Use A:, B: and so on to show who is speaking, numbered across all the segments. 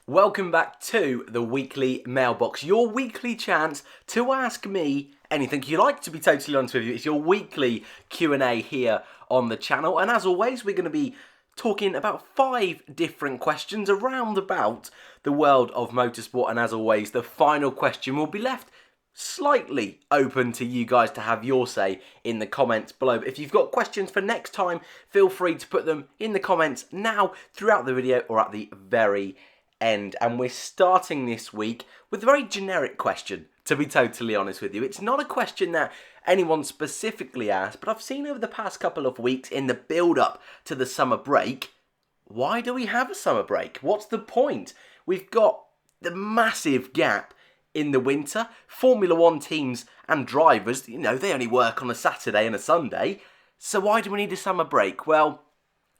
A: Welcome back to the weekly Mailbox, your weekly chance to ask me anything you like, to be totally honest with you. It's your weekly Q&A here on the channel, and as always, we're going to be talking about 5 different questions around about the world of motorsport, and as always, the final question will be left slightly open to you guys to have your say in the comments below. But if you've got questions for next time, feel free to put them in the comments now, throughout the video, or at the very end. And we're starting this week with a very generic question, to be totally honest with you. It's not a question that anyone specifically asked, but I've seen over the past couple of weeks in the build-up to the summer break, why do we have a summer break? What's the point? We've got the massive gap in the winter. Formula One teams and drivers, they only work on a Saturday and a Sunday. So why do we need a summer break? Well,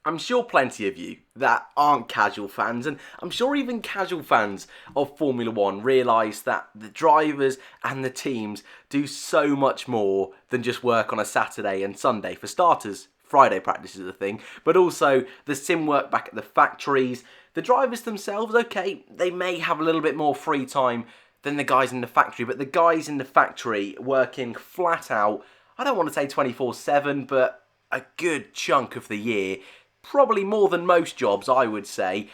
A: I'm sure plenty of you that aren't casual fans, and I'm sure even casual fans of Formula One, realise that the drivers and the teams do so much more than just work on a Saturday and Sunday. For starters, Friday practice is a thing, but also the sim work back at the factories. The drivers themselves, okay, they may have a little bit more free time than the guys in the factory, but the guys in the factory working flat out, I don't want to say 24/7, but a good chunk of the year, probably more than most jobs, I would say.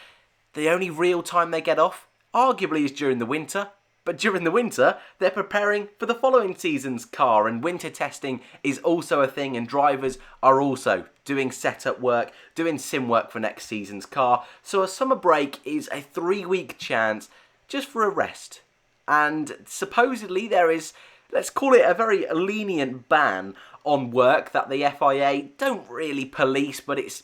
A: The only real time they get off, arguably, is during the winter. But during the winter, they're preparing for the following season's car, and winter testing is also a thing, and drivers are also doing setup work, doing sim work for next season's car. So a summer break is a 3-week chance just for a rest. And supposedly there is, let's call it a very lenient ban on work that the FIA don't really police, but it's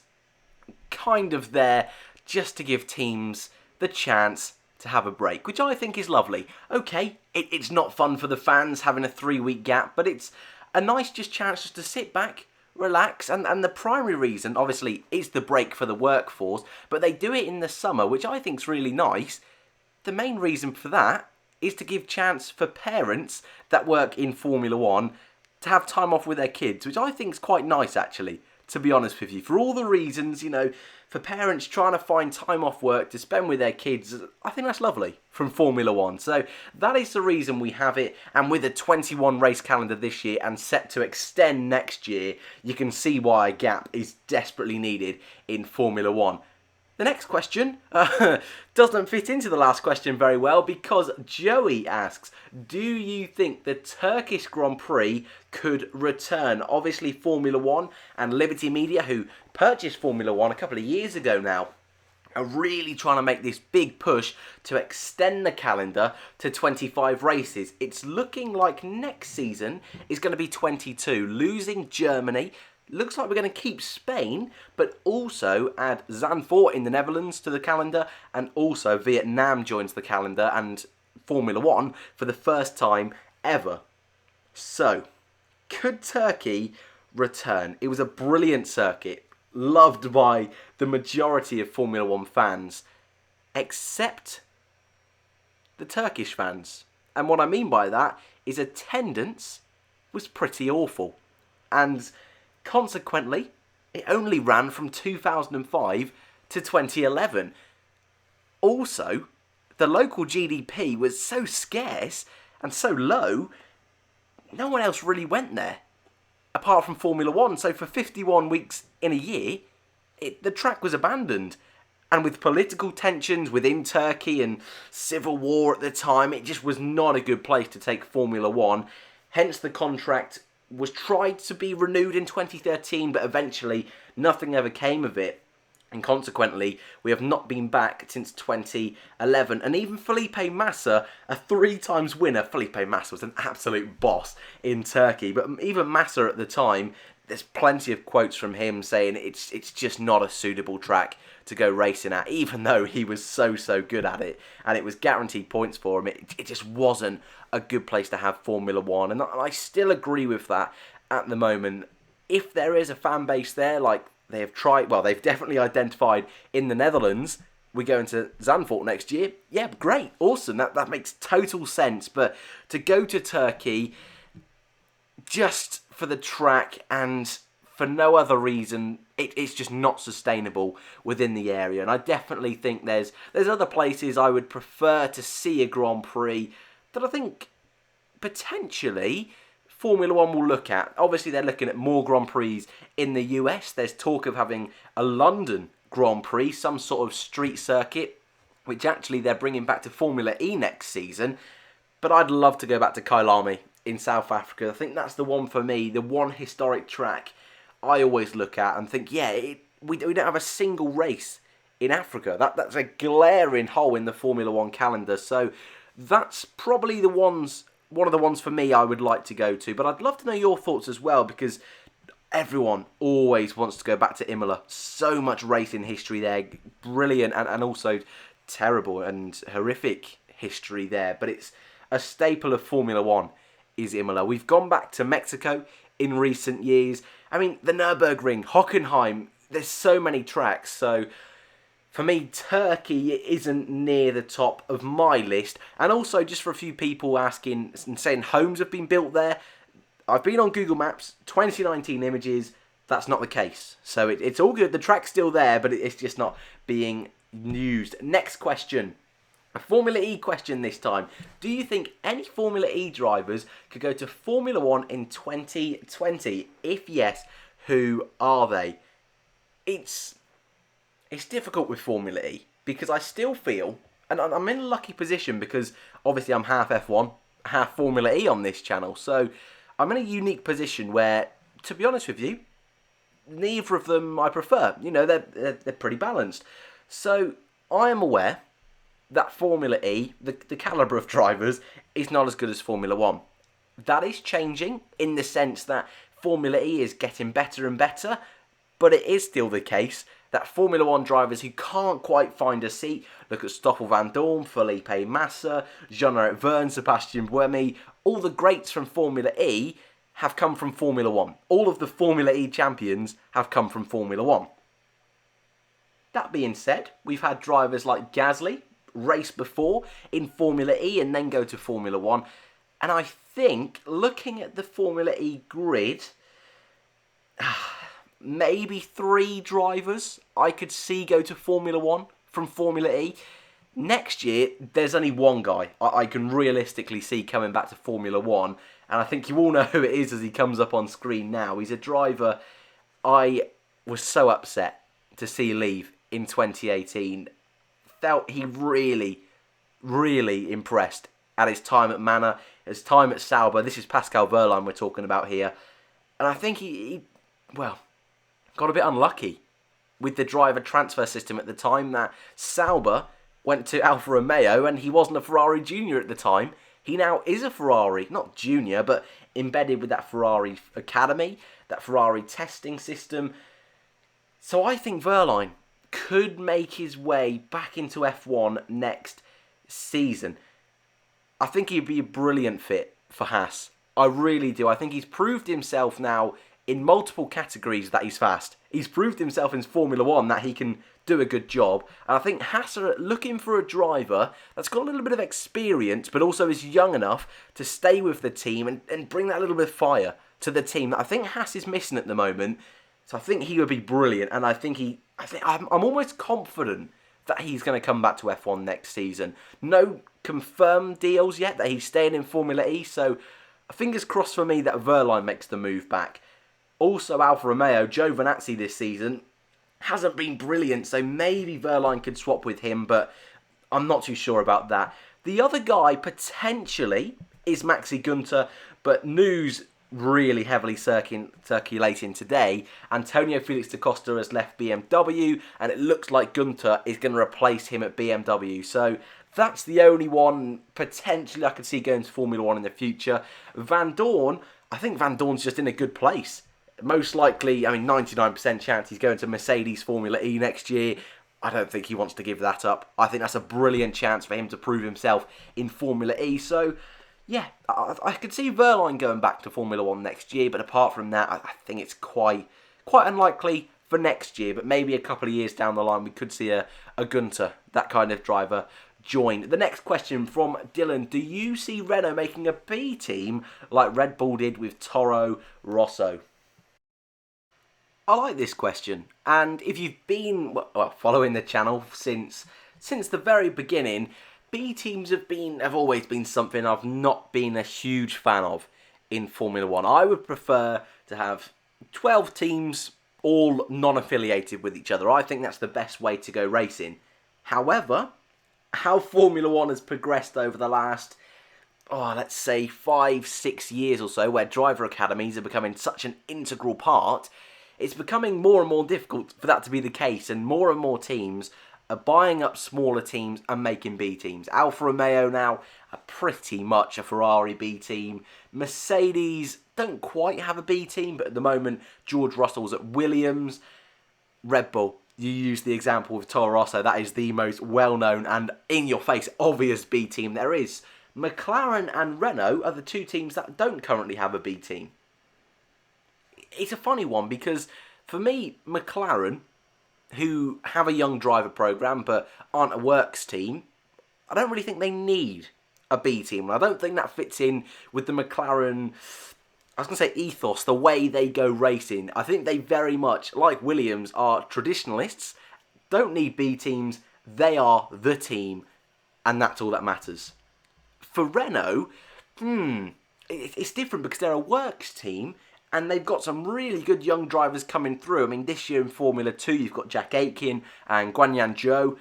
A: kind of there just to give teams the chance to have a break, which I think is lovely. Okay, it's not fun for the fans having a 3-week gap, but it's a nice chance just to sit back, relax, and the primary reason, obviously, is the break for the workforce, but they do it in the summer, which I think is really nice. The main reason for that is to give chance for parents that work in Formula One to have time off with their kids, which I think is quite nice, actually, to be honest with you. For all the reasons, for parents trying to find time off work to spend with their kids, I think that's lovely from Formula One. So that is the reason we have it, and with a 21 race calendar this year and set to extend next year, you can see why a gap is desperately needed in Formula One. The next question doesn't fit into the last question very well, because Joey asks, do you think the Turkish Grand Prix could return? Obviously, Formula One and Liberty Media, who purchased Formula One a couple of years ago now, are really trying to make this big push to extend the calendar to 25 races. It's looking like next season is going to be 22, losing Germany. Looks like we're going to keep Spain, but also add Zandvoort in the Netherlands to the calendar, and also Vietnam joins the calendar and Formula One for the first time ever. So, could Turkey return? It was a brilliant circuit, loved by the majority of Formula One fans, except the Turkish fans. And what I mean by that is attendance was pretty awful. And consequently, it only ran from 2005 to 2011. Also, the local GDP was so scarce and so low, no one else really went there, apart from Formula One. So for 51 weeks in a year, the track was abandoned. And with political tensions within Turkey and civil war at the time, it just was not a good place to take Formula One. Hence the contract was tried to be renewed in 2013, but eventually nothing ever came of it. And consequently, we have not been back since 2011. And even Felipe Massa, a 3-time winner, Felipe Massa was an absolute boss in Turkey. But even Massa at the time, there's plenty of quotes from him saying it's just not a suitable track to go racing at, even though he was so good at it, and it was guaranteed points for him. It just wasn't a good place to have Formula One, and I still agree with that at the moment. If there is a fan base there, like they have tried, well, they've definitely identified in the Netherlands, we go into Zandvoort next year, yeah, great, awesome, that makes total sense. But to go to Turkey just for the track and for no other reason. It's just not sustainable within the area. And I definitely think there's other places I would prefer to see a Grand Prix that I think potentially Formula One will look at. Obviously, they're looking at more Grand Prix in the US. There's talk of having a London Grand Prix, some sort of street circuit, which actually they're bringing back to Formula E next season. But I'd love to go back to Kyalami in South Africa. I think that's the one for me, the one historic track I always look at and think, yeah, we don't have a single race in Africa. That's a glaring hole in the Formula One calendar. So that's probably one of the ones for me I would like to go to. But I'd love to know your thoughts as well, because everyone always wants to go back to Imola. So much racing history there. Brilliant and also terrible and horrific history there. But it's a staple of Formula One is Imola. We've gone back to Mexico in recent years. I mean, the Nürburgring, Hockenheim, there's so many tracks. So for me, Turkey isn't near the top of my list. And also, just for a few people asking and saying homes have been built there, I've been on Google Maps, 2019 images, that's not the case. So it's all good, the track's still there, but it's just not being used. Next question, a Formula E question this time. Do you think any Formula E drivers could go to Formula One in 2020? If yes, who are they? It's difficult with Formula E, because I still feel, and I'm in a lucky position because obviously I'm half F1, half Formula E on this channel, so I'm in a unique position where, to be honest with you, neither of them I prefer. You know, they're pretty balanced. So I am aware that Formula E, the calibre of drivers, is not as good as Formula One. That is changing in the sense that Formula E is getting better and better, but it is still the case that Formula One drivers who can't quite find a seat, look at Stoffel Van Dorn, Felipe Massa, Jean-Eric Vergne, Sebastian Buemi, all the greats from Formula E have come from Formula One. All of the Formula E champions have come from Formula One. That being said, we've had drivers like Gasly race before in Formula E and then go to Formula One. And I think, looking at the Formula E grid, maybe 3 drivers I could see go to Formula One from Formula E. Next year, there's only one guy I can realistically see coming back to Formula One, and I think you all know who it is as he comes up on screen now. He's a driver I was so upset to see leave in 2018. Felt he really, really impressed at his time at Manor, his time at Sauber. This is Pascal Wehrlein we're talking about here. And I think he got a bit unlucky with the driver transfer system at the time, that Sauber went to Alfa Romeo and he wasn't a Ferrari junior at the time. He now is a Ferrari, not junior, but embedded with that Ferrari academy, that Ferrari testing system. So I think Wehrlein could make his way back into F1 next season. I think he'd be a brilliant fit for Haas. I really do. I think he's proved himself now in multiple categories that he's fast. He's proved himself in Formula One that he can do a good job. And I think Haas are looking for a driver that's got a little bit of experience, but also is young enough to stay with the team and bring that little bit of fire to the team that I think Haas is missing at the moment. So I think he would be brilliant, and I'm almost confident that he's going to come back to F1 next season. No confirmed deals yet that he's staying in Formula E, so fingers crossed for me that Wehrlein makes the move back. Also, Alfa Romeo, Giovinazzi this season hasn't been brilliant, so maybe Wehrlein could swap with him, but I'm not too sure about that. The other guy potentially is Maxi Gunter, but news really heavily circulating today. Antonio Felix da Costa has left BMW, and it looks like Gunter is going to replace him at BMW. So that's the only one potentially I could see going to Formula One in the future. Van Dorn, I think Van Dorn's just in a good place. Most likely, 99% chance he's going to Mercedes Formula E next year. I don't think he wants to give that up. I think that's a brilliant chance for him to prove himself in Formula E. So yeah, I could see Wehrlein going back to Formula One next year, but apart from that, I think it's quite unlikely for next year. But maybe a couple of years down the line, we could see a Gunter, that kind of driver, join. The next question from Dylan: do you see Renault making a B team like Red Bull did with Toro Rosso? I like this question, and if you've been following the channel since the very beginning, B teams have always been something I've not been a huge fan of in Formula 1. I would prefer to have 12 teams all non-affiliated with each other. I think that's the best way to go racing. However, how Formula 1 has progressed over the last, let's say 5-6 years or so, where driver academies are becoming such an integral part, it's becoming more and more difficult for that to be the case, and more teams are buying up smaller teams and making B teams. Alfa Romeo now are pretty much a Ferrari B team. Mercedes don't quite have a B team, but at the moment George Russell's at Williams. Red Bull, you use the example with Toro Rosso, that is the most well-known and in-your-face obvious B team there is. McLaren and Renault are the two teams that don't currently have a B team. It's a funny one because, for me, McLaren, who have a young driver program but aren't a works team, I don't really think they need a B team. And I don't think that fits in with the McLaren, I was going to say ethos, the way they go racing. I think they very much, like Williams, are traditionalists, don't need B teams, they are the team, and that's all that matters. For Renault, it's different because they're a works team, and they've got some really good young drivers coming through. I mean, this year in Formula 2, you've got Jack Aitken and Guanyan Zhou.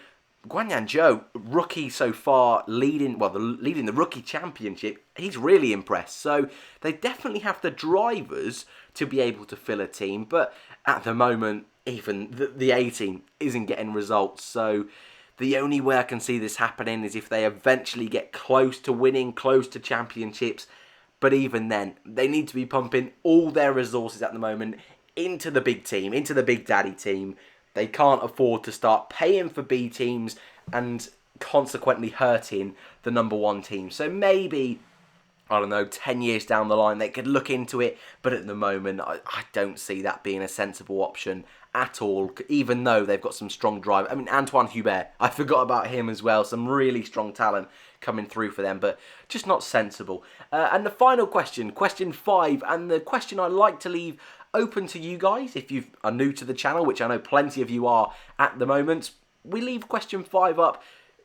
A: Guanyan Zhou, rookie so far, leading the rookie championship. He's really impressed. So they definitely have the drivers to be able to fill a team. But at the moment, even the A team isn't getting results. So the only way I can see this happening is if they eventually get close to winning, close to championships. But even then, they need to be pumping all their resources at the moment into the big team, into the big daddy team. They can't afford to start paying for B teams and consequently hurting the number one team. So maybe, 10 years down the line, they could look into it. But at the moment, I don't see that being a sensible option at all, even though they've got some strong drivers. I mean, Antoine Hubert, I forgot about him as well. Some really strong talent coming through for them, but just not sensible. And the final question, question 5, and the question I like to leave open to you guys, if you are new to the channel, which I know plenty of you are at the moment, we leave question 5 up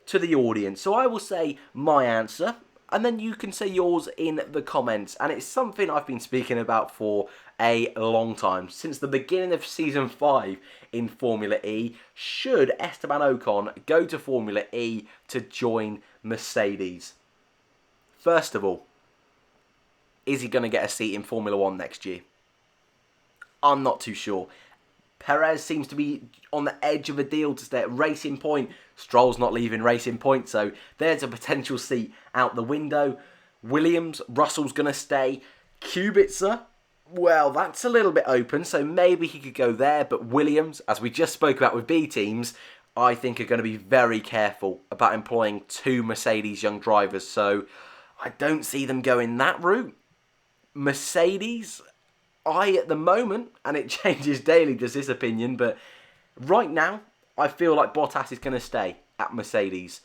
A: to the audience. So I will say my answer, and then you can say yours in the comments. And it's something I've been speaking about for a long time, since the beginning of Season 5 in Formula E. Should Esteban Ocon go to Formula E to join Mercedes? First of all, is he going to get a seat in Formula 1 next year? I'm not too sure. Perez seems to be on the edge of a deal to stay at Racing Point. Stroll's not leaving Racing Point, so there's a potential seat out the window. Williams, Russell's going to stay. Kubica, well, that's a little bit open, so maybe he could go there. But Williams, as we just spoke about with B teams, I think are going to be very careful about employing 2 Mercedes young drivers. So I don't see them going that route. Mercedes, at the moment, and it changes daily, does this opinion, but right now, I feel like Bottas is going to stay at Mercedes.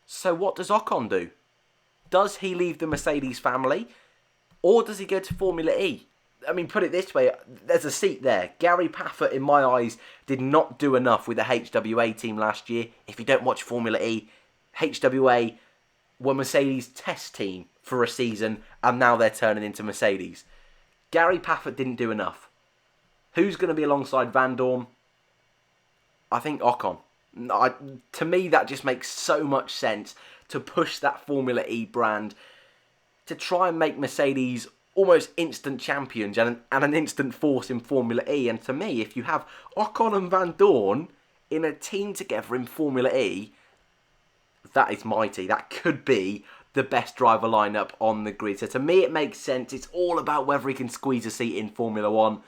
A: So what does Ocon do? Does he leave the Mercedes family, or does he go to Formula E? I mean, put it this way, there's a seat there. Gary Paffett, in my eyes, did not do enough with the HWA team last year. If you don't watch Formula E, HWA were Mercedes' test team for a season, and now they're turning into Mercedes. Gary Paffett didn't do enough. Who's going to be alongside Van Dorn? I think Ocon. To me, that just makes so much sense to push that Formula E brand, to try and make Mercedes almost instant champions and an instant force in Formula E. And to me, if you have Ocon and Van Dorn in a team together in Formula E, that is mighty. That could be the best driver lineup on the grid. So to me, it makes sense. It's all about whether he can squeeze a seat in Formula 1.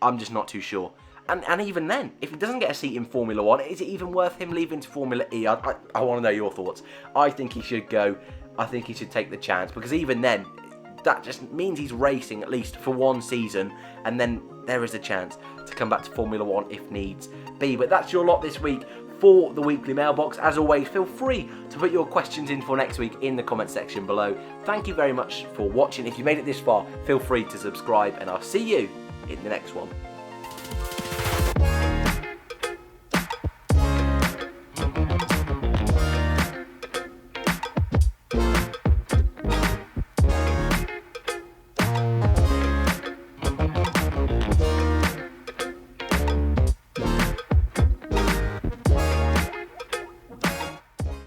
A: I'm just not too sure. And even then, if he doesn't get a seat in Formula 1, is it even worth him leaving to Formula E? I want to know your thoughts. I think he should go. I think he should take the chance, because even then, that just means he's racing at least for one season, and then there is a chance to come back to Formula 1 if needs be. But that's your lot this week for the weekly mailbox. As always, feel free to put your questions in for next week in the comment section below. Thank you very much for watching. If you made it this far, feel free to subscribe, and I'll see you in the next one.